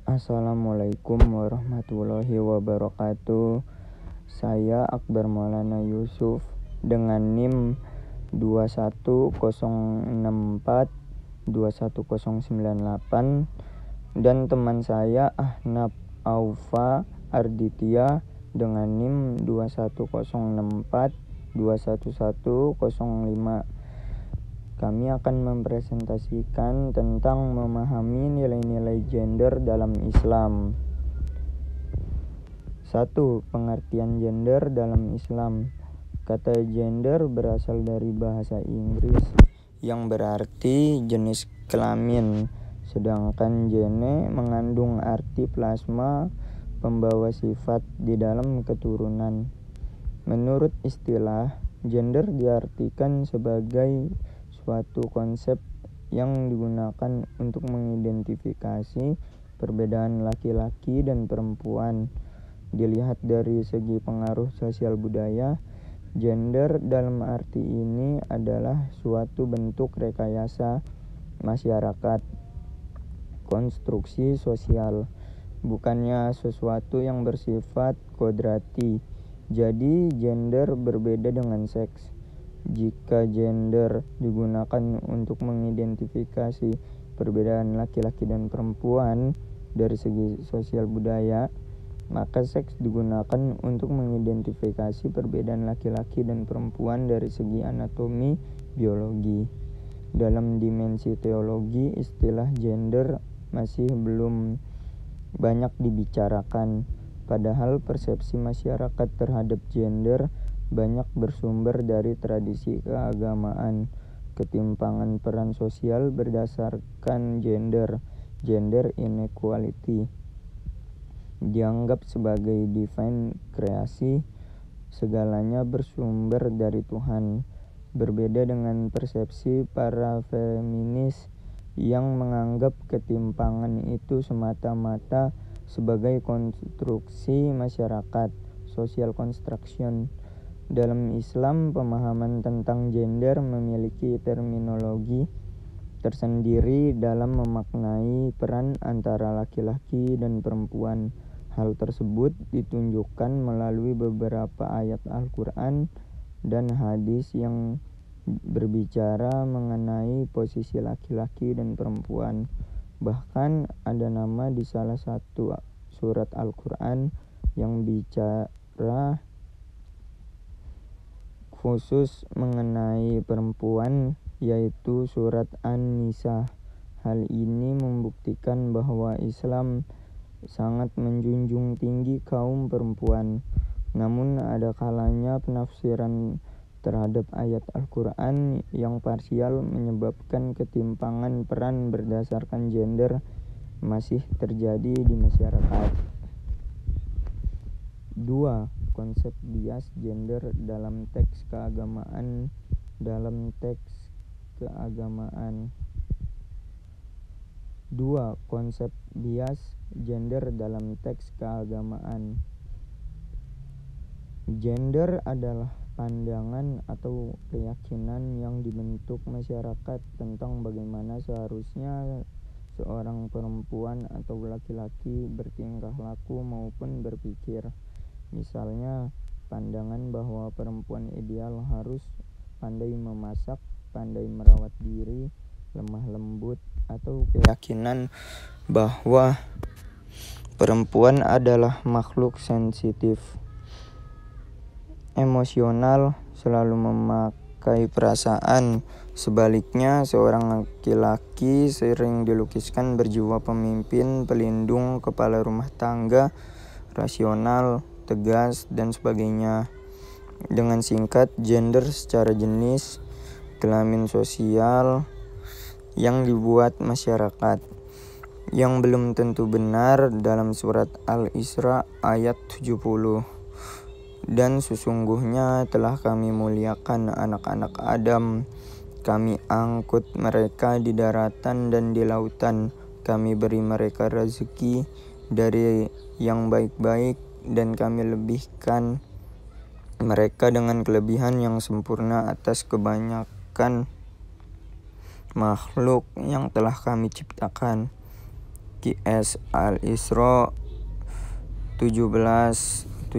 Assalamualaikum warahmatullahi wabarakatuh. Saya Akbar Maulana Yusuf dengan NIM 21064 21098 dan teman saya Ahnaf Aufa Arditya dengan NIM 21064 21105. Kami akan mempresentasikan tentang memahami nilai-nilai gender dalam Islam. 1. Pengertian gender dalam Islam. Kata gender berasal dari bahasa Inggris yang berarti jenis kelamin, sedangkan gene mengandung arti plasma pembawa sifat di dalam keturunan. Menurut istilah, gender diartikan sebagai suatu konsep yang digunakan untuk mengidentifikasi perbedaan laki-laki dan perempuan. Dilihat dari segi pengaruh sosial budaya, gender dalam arti ini adalah suatu bentuk rekayasa masyarakat, konstruksi sosial, bukannya sesuatu yang bersifat kodrati. Jadi gender berbeda dengan seks. Jika gender digunakan untuk mengidentifikasi perbedaan laki-laki dan perempuan dari segi sosial budaya, maka seks digunakan untuk mengidentifikasi perbedaan laki-laki dan perempuan dari segi anatomi biologi. Dalam dimensi teologi, istilah gender masih belum banyak dibicarakan, padahal persepsi masyarakat terhadap gender banyak bersumber dari tradisi keagamaan. Ketimpangan peran sosial berdasarkan gender inequality, dianggap sebagai divine kreasi, segalanya bersumber dari Tuhan. Berbeda dengan persepsi para feminis yang menganggap ketimpangan itu semata-mata sebagai konstruksi masyarakat, social construction. Dalam Islam, pemahaman tentang gender memiliki terminologi tersendiri dalam memaknai peran antara laki-laki dan perempuan. Hal tersebut ditunjukkan melalui beberapa ayat Al-Quran dan hadis yang berbicara mengenai posisi laki-laki dan perempuan. Bahkan ada nama di salah satu surat Al-Quran yang bicara khusus mengenai perempuan, yaitu surat An-Nisa. Hal ini membuktikan bahwa Islam sangat menjunjung tinggi kaum perempuan. Namun ada kalanya penafsiran terhadap ayat Al-Quran yang parsial menyebabkan ketimpangan peran berdasarkan gender masih terjadi di masyarakat. 2. Konsep bias gender dalam teks keagamaan. Dalam teks keagamaan. 2. Konsep bias gender dalam teks keagamaan. Gender adalah pandangan atau keyakinan yang dibentuk masyarakat tentang bagaimana seharusnya seorang perempuan atau laki-laki bertingkah laku maupun berpikir. Misalnya, pandangan bahwa perempuan ideal harus pandai memasak, pandai merawat diri, lemah lembut, atau keyakinan bahwa perempuan adalah makhluk sensitif, emosional, selalu memakai perasaan. Sebaliknya, seorang laki-laki sering dilukiskan berjiwa pemimpin, pelindung, kepala rumah tangga, rasional, tegas, dan sebagainya. Dengan singkat, gender secara jenis kelamin sosial yang dibuat masyarakat, yang belum tentu benar. Dalam surat Al-Isra ayat 70. Dan sesungguhnya telah kami muliakan anak-anak Adam, kami angkut mereka di daratan dan di lautan, kami beri mereka rezeki dari yang baik-baik, dan kami lebihkan mereka dengan kelebihan yang sempurna atas kebanyakan makhluk yang telah kami ciptakan. QS Al-Isra 17:70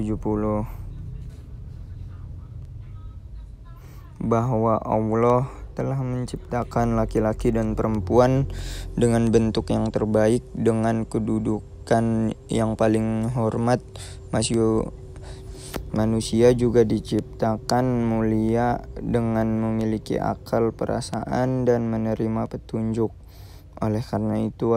bahwa Allah telah menciptakan laki-laki dan perempuan dengan bentuk yang terbaik, dengan kedudukan yang paling hormat. Manusia juga diciptakan mulia dengan memiliki akal, perasaan, dan menerima petunjuk. Oleh karena itu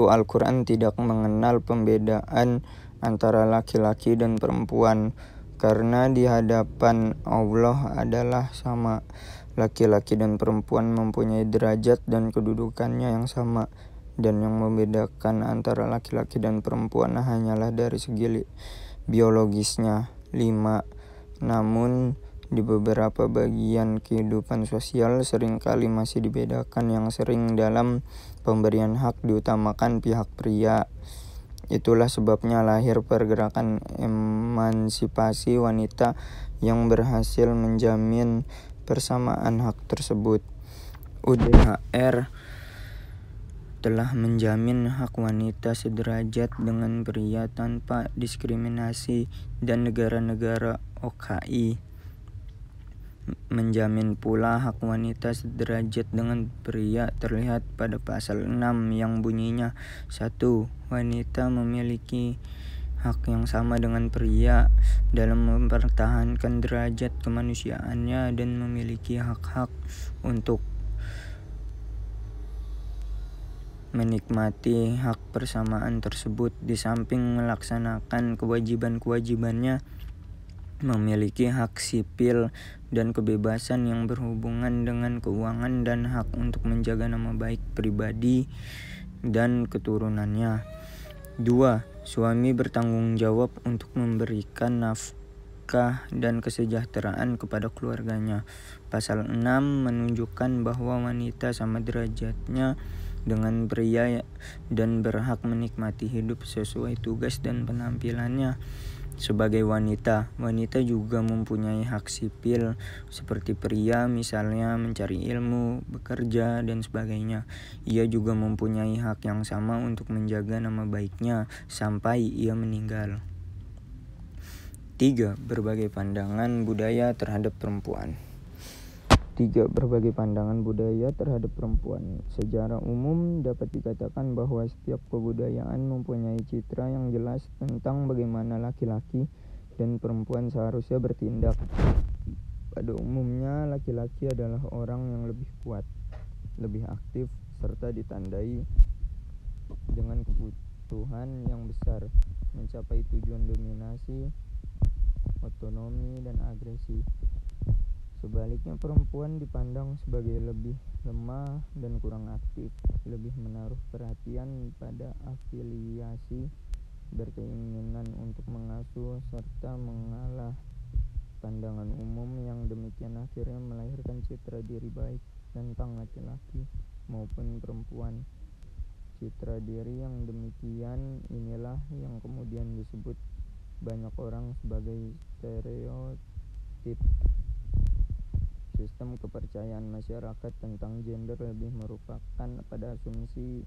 Al-Quran tidak mengenal pembedaan antara laki-laki dan perempuan, karena di hadapan Allah adalah sama. Laki-laki dan perempuan mempunyai derajat dan kedudukannya yang sama, dan yang membedakan antara laki-laki dan perempuan hanyalah dari segi biologisnya. 5. Namun di beberapa bagian kehidupan sosial seringkali masih dibedakan, yang sering dalam pemberian hak diutamakan pihak pria. Itulah sebabnya lahir pergerakan emansipasi wanita yang berhasil menjamin persamaan hak tersebut. UNHCR telah menjamin hak wanita sederajat dengan pria tanpa diskriminasi, dan negara-negara OKI menjamin pula hak wanita sederajat dengan pria, terlihat pada pasal 6 yang bunyinya 1. Wanita memiliki hak yang sama dengan pria dalam mempertahankan derajat kemanusiaannya dan memiliki hak-hak untuk menikmati hak persamaan tersebut. Di samping melaksanakan kewajiban-kewajibannya, memiliki hak sipil dan kebebasan yang berhubungan dengan keuangan, dan hak untuk menjaga nama baik pribadi dan keturunannya. 2. Suami bertanggung jawab untuk memberikan nafkah dan kesejahteraan kepada keluarganya. Pasal 6 menunjukkan bahwa wanita sama derajatnya dengan pria dan berhak menikmati hidup sesuai tugas dan penampilannya. Sebagai wanita juga mempunyai hak sipil seperti pria, misalnya mencari ilmu, bekerja, dan sebagainya. Ia juga mempunyai hak yang sama untuk menjaga nama baiknya sampai ia meninggal. 3. Berbagai pandangan budaya terhadap perempuan. Berbagai pandangan budaya terhadap perempuan. Secara umum dapat dikatakan bahwa setiap kebudayaan mempunyai citra yang jelas tentang bagaimana laki-laki dan perempuan seharusnya bertindak. Pada umumnya, laki-laki adalah orang yang lebih kuat, lebih aktif, serta ditandai dengan kebutuhan yang besar mencapai tujuan dominasi, otonomi, dan agresi. Sebaliknya, perempuan dipandang sebagai lebih lemah dan kurang aktif, lebih menaruh perhatian pada afiliasi, berkeinginan untuk mengasuh, serta mengalah. Pandangan umum yang demikian akhirnya melahirkan citra diri baik tentang laki-laki maupun perempuan. Citra diri yang demikian inilah yang kemudian disebut banyak orang sebagai stereotip. Sistem kepercayaan masyarakat tentang gender lebih merupakan pada asumsi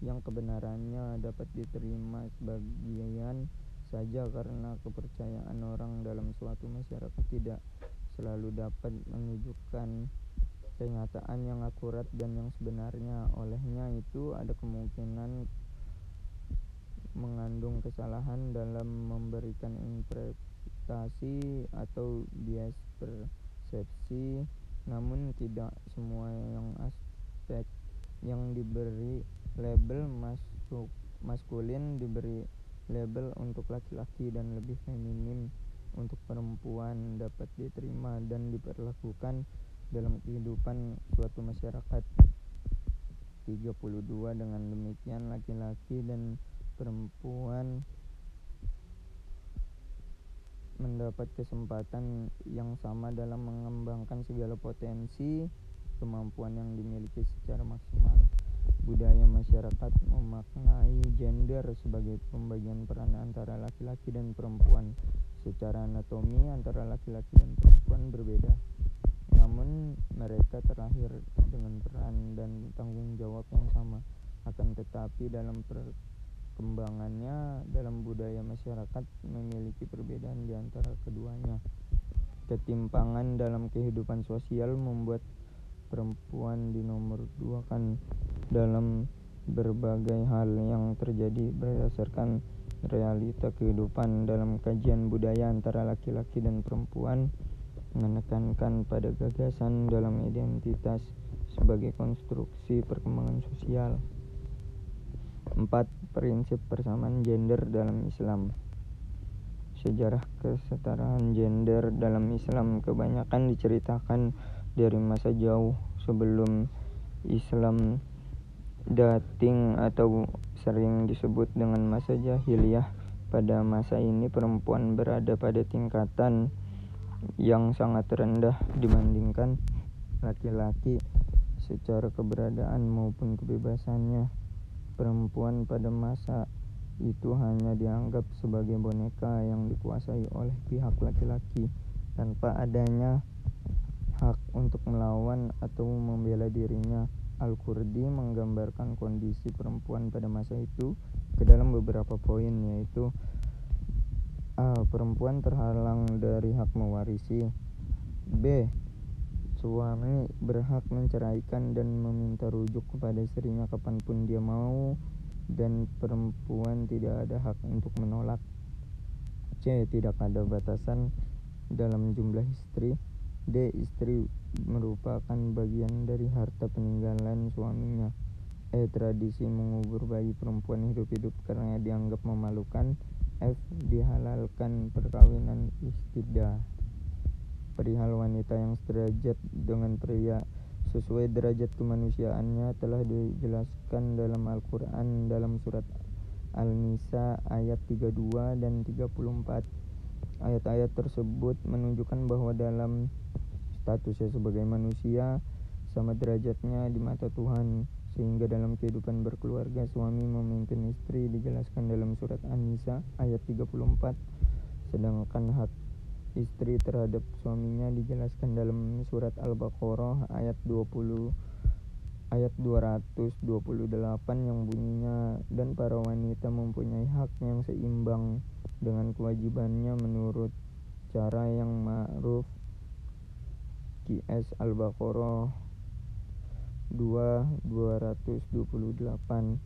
yang kebenarannya dapat diterima sebagian saja, karena kepercayaan orang dalam suatu masyarakat tidak selalu dapat menunjukkan kenyataan yang akurat dan yang sebenarnya. Olehnya itu ada kemungkinan mengandung kesalahan dalam memberikan interpretasi atau bias persepsi. Namun tidak semua yang aspek yang diberi label maskulin diberi label untuk laki-laki, dan lebih feminim untuk perempuan dapat diterima dan diperlakukan dalam kehidupan suatu masyarakat. 32. Dengan demikian laki-laki dan perempuan mendapat kesempatan yang sama dalam mengembangkan segala potensi kemampuan yang dimiliki secara maksimal. Budaya masyarakat memaknai gender sebagai pembagian peran antara laki-laki dan perempuan. Secara anatomi antara laki-laki dan perempuan berbeda, namun mereka terlahir dengan peran dan jawab yang sama. Akan tetapi dalam perkembangannya dalam budaya masyarakat memiliki perbedaan di antara keduanya. Ketimpangan dalam kehidupan sosial membuat perempuan dinomorduakan dalam berbagai hal yang terjadi berdasarkan realita kehidupan. Dalam kajian budaya antara laki-laki dan perempuan menekankan pada gagasan dalam identitas sebagai konstruksi perkembangan sosial. 4. Prinsip persamaan gender dalam Islam. Sejarah kesetaraan gender dalam Islam kebanyakan diceritakan dari masa jauh sebelum Islam dating atau sering disebut dengan masa jahiliyah. Pada masa ini perempuan berada pada tingkatan yang sangat rendah dibandingkan laki-laki secara keberadaan maupun kebebasannya. Perempuan pada masa itu hanya dianggap sebagai boneka yang dikuasai oleh pihak laki-laki tanpa adanya hak untuk melawan atau membela dirinya. Al-Qurdi menggambarkan kondisi perempuan pada masa itu ke dalam beberapa poin, yaitu A. Perempuan terhalang dari hak mewarisi. B. Suami berhak menceraikan dan meminta rujuk kepada istrinya kapanpun dia mau, dan perempuan tidak ada hak untuk menolak. C. Tidak ada batasan dalam jumlah istri. D. Istri merupakan bagian dari harta peninggalan suaminya. E. Tradisi mengubur bayi perempuan hidup-hidup karena dianggap memalukan. F. Dihalalkan perkawinan istidah. Perihal wanita yang sederajat dengan pria sesuai derajat kemanusiaannya telah dijelaskan dalam Al-Quran dalam surat An-Nisa ayat 32 dan 34. Ayat-ayat tersebut menunjukkan bahwa dalam statusnya sebagai manusia sama derajatnya di mata Tuhan, sehingga dalam kehidupan berkeluarga suami memimpin istri dijelaskan dalam surat An-Nisa ayat 34, sedangkan hak istri terhadap suaminya dijelaskan dalam surat Al-Baqarah ayat 228 yang bunyinya, dan para wanita mempunyai hak yang seimbang dengan kewajibannya menurut cara yang ma'ruf. QS Al-Baqarah 228.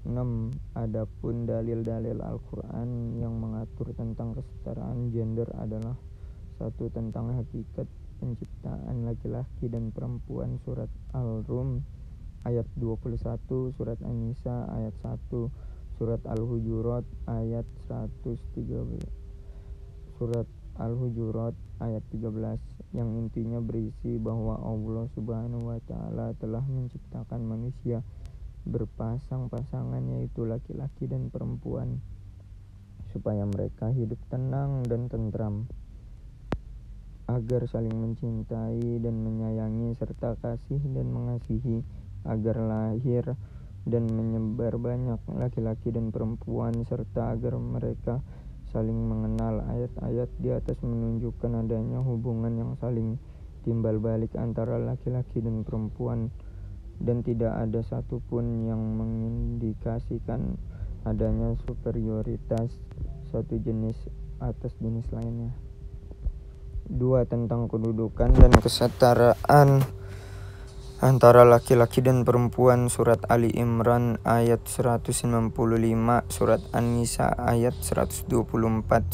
6. Adapun dalil-dalil Al-Quran yang mengatur tentang kesetaraan gender adalah 1. Tentang hakikat penciptaan laki-laki dan perempuan, surat Al-Rum ayat 21, surat An-Nisa ayat 1, surat Al-Hujurat ayat 113, surat Al-Hujurat ayat 13, yang intinya berisi bahwa Allah Subhanahu wa Ta'ala telah menciptakan manusia berpasang-pasangan, yaitu laki-laki dan perempuan, supaya mereka hidup tenang dan tentram, agar saling mencintai dan menyayangi serta kasih dan mengasihi, agar lahir dan menyebar banyak laki-laki dan perempuan, serta agar mereka saling mengenal. Ayat-ayat di atas menunjukkan adanya hubungan yang saling timbal balik antara laki-laki dan perempuan, dan tidak ada satupun yang mengindikasikan adanya superioritas suatu jenis atas jenis lainnya. 2. Tentang kedudukan dan kesetaraan antara laki-laki dan perempuan, surat Ali Imran ayat 195, surat An-Nisa ayat 124,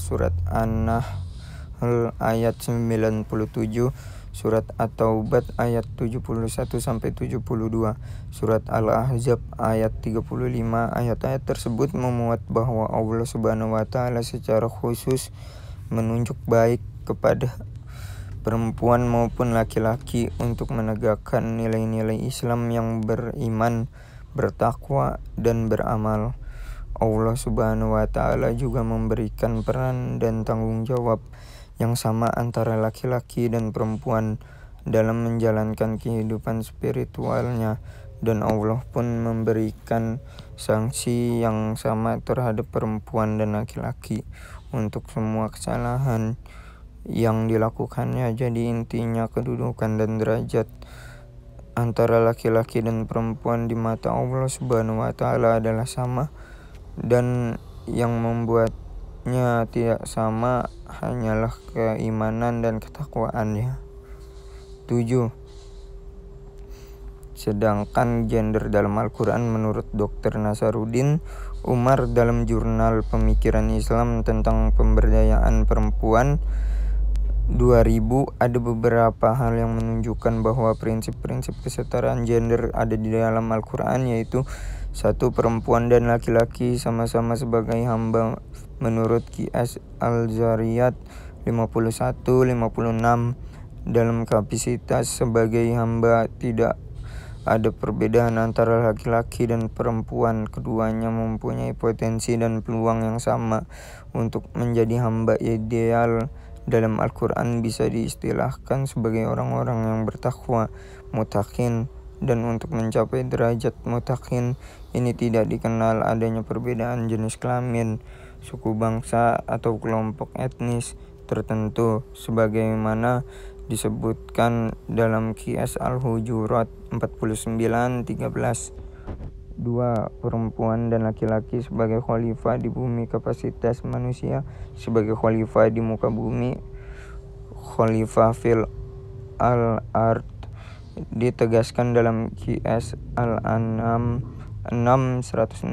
surat An-Nahl ayat 97, surat At-Taubat ayat 71-72, surat Al-Ahzab ayat 35. Ayat-ayat tersebut memuat bahwa Allah Subhanahu wa Ta'ala secara khusus menunjuk baik kepada perempuan maupun laki-laki untuk menegakkan nilai-nilai Islam yang beriman, bertakwa, dan beramal. Allah Subhanahu wa Ta'ala juga memberikan peran dan tanggung jawab yang sama antara laki-laki dan perempuan dalam menjalankan kehidupan spiritualnya, dan Allah pun memberikan sanksi yang sama terhadap perempuan dan laki-laki untuk semua kesalahan yang dilakukannya. Jadi intinya kedudukan dan derajat antara laki-laki dan perempuan di mata Allah Subhanahu wa Ta'ala adalah sama, dan yang membuatnya tidak sama hanyalah keimanan dan ketakwaannya. 7. Sedangkan gender dalam Al-Quran menurut Dr. Nasaruddin Umar dalam jurnal Pemikiran Islam tentang Pemberdayaan Perempuan 2000 ada beberapa hal yang menunjukkan bahwa prinsip-prinsip kesetaraan gender ada di dalam Al-Quran, yaitu 1. Perempuan dan laki-laki sama-sama sebagai hamba menurut Qiyas Al-Zariyat 51-56. Dalam kapasitas sebagai hamba tidak ada perbedaan antara laki-laki dan perempuan. Keduanya mempunyai potensi dan peluang yang sama untuk menjadi hamba ideal. Dalam Al-Quran bisa diistilahkan sebagai orang-orang yang bertakwa, mutakin, dan untuk mencapai derajat mutakin ini tidak dikenal adanya perbedaan jenis kelamin, suku bangsa, atau kelompok etnis tertentu sebagaimana disebutkan dalam Qiyas Al-Hujurat 49-13. 2. Perempuan dan laki-laki sebagai khalifah di bumi. Kapasitas manusia sebagai khalifah di muka bumi, khalifah fil al-ard, ditegaskan dalam Qiyas Al-An'am 6-165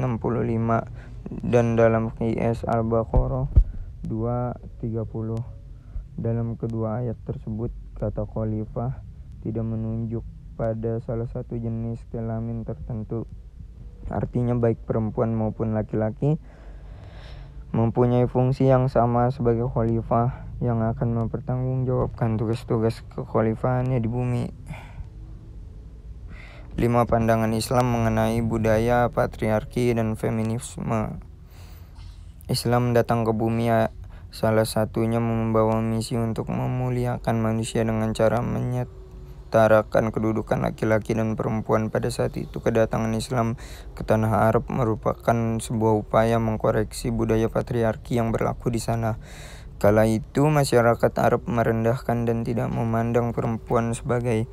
dan dalam Qiyas Al-Baqarah 2-30. Dalam kedua ayat tersebut, kata khalifah tidak menunjuk pada salah satu jenis kelamin tertentu. Artinya baik perempuan maupun laki-laki mempunyai fungsi yang sama sebagai khalifah yang akan mempertanggungjawabkan tugas-tugas kekhalifahannya di bumi. 5. Pandangan Islam mengenai budaya patriarki dan feminisme. Islam datang ke bumi salah satunya membawa misi untuk memuliakan manusia dengan cara menyetarakan kedudukan laki-laki dan perempuan. Pada saat itu kedatangan Islam ke tanah Arab merupakan sebuah upaya mengkoreksi budaya patriarki yang berlaku di sana. Kala itu masyarakat Arab merendahkan dan tidak memandang perempuan sebagai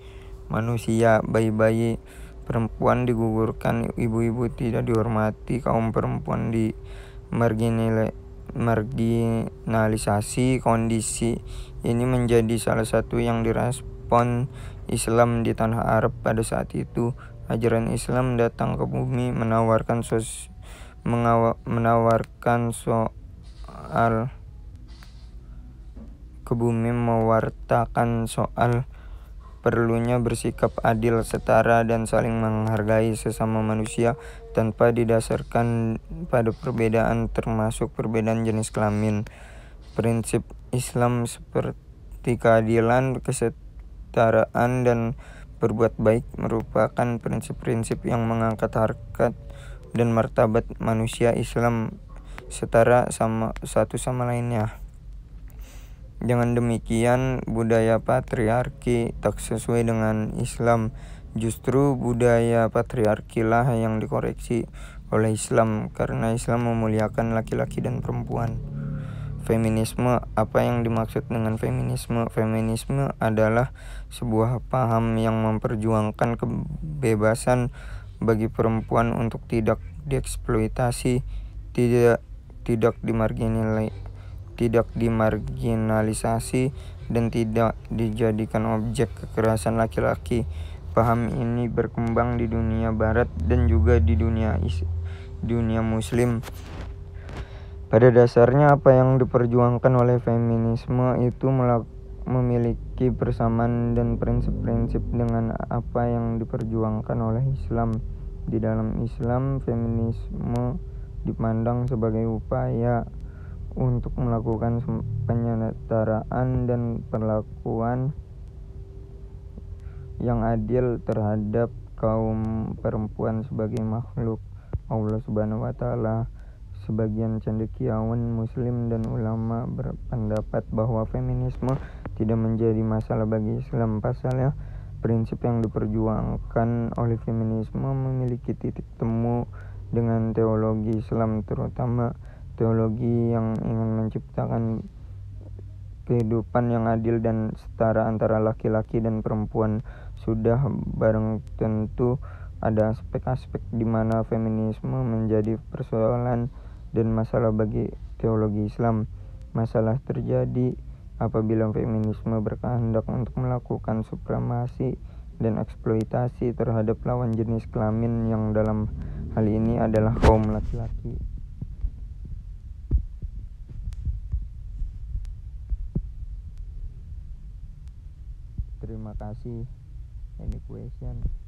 manusia. Bayi-bayi perempuan digugurkan, ibu-ibu tidak dihormati, kaum perempuan di marginalisasi. Kondisi ini menjadi salah satu yang direspon Islam di tanah Arab pada saat itu. Ajaran Islam datang ke bumi menawarkan mewartakan soal perlunya bersikap adil, setara, dan saling menghargai sesama manusia tanpa didasarkan pada perbedaan, termasuk perbedaan jenis kelamin. Prinsip Islam seperti keadilan, kesetaraan, dan berbuat baik merupakan prinsip-prinsip yang mengangkat harkat dan martabat manusia. Islam setara satu sama lainnya. Dengan demikian, budaya patriarki tak sesuai dengan Islam. Justru budaya patriarkilah yang dikoreksi oleh Islam, karena Islam memuliakan laki-laki dan perempuan. Feminisme. Apa yang dimaksud dengan feminisme? Feminisme adalah sebuah paham yang memperjuangkan kebebasan bagi perempuan untuk tidak dieksploitasi, tidak dimarginalisasi, dan tidak dijadikan objek kekerasan laki-laki. Paham ini berkembang di dunia barat dan juga di dunia muslim. Pada dasarnya apa yang diperjuangkan oleh feminisme itu memiliki persamaan dan prinsip-prinsip dengan apa yang diperjuangkan oleh Islam. Di dalam Islam, feminisme dipandang sebagai upaya untuk melakukan penyetaraan dan perlakuan yang adil terhadap kaum perempuan sebagai makhluk Allah Subhanahu wa Ta'ala. Sebagian cendekiawan muslim dan ulama berpendapat bahwa feminisme tidak menjadi masalah bagi Islam. Pasalnya, prinsip yang diperjuangkan oleh feminisme memiliki titik temu dengan teologi Islam, terutama teologi yang ingin menciptakan kehidupan yang adil dan setara antara laki-laki dan perempuan. sudah barang tentu ada aspek-aspek di mana feminisme menjadi persoalan dan masalah bagi teologi Islam. Masalah terjadi apabila feminisme berkehendak untuk melakukan supremasi dan eksploitasi terhadap lawan jenis kelamin yang dalam hal ini adalah kaum laki-laki. Terima kasih. Any question?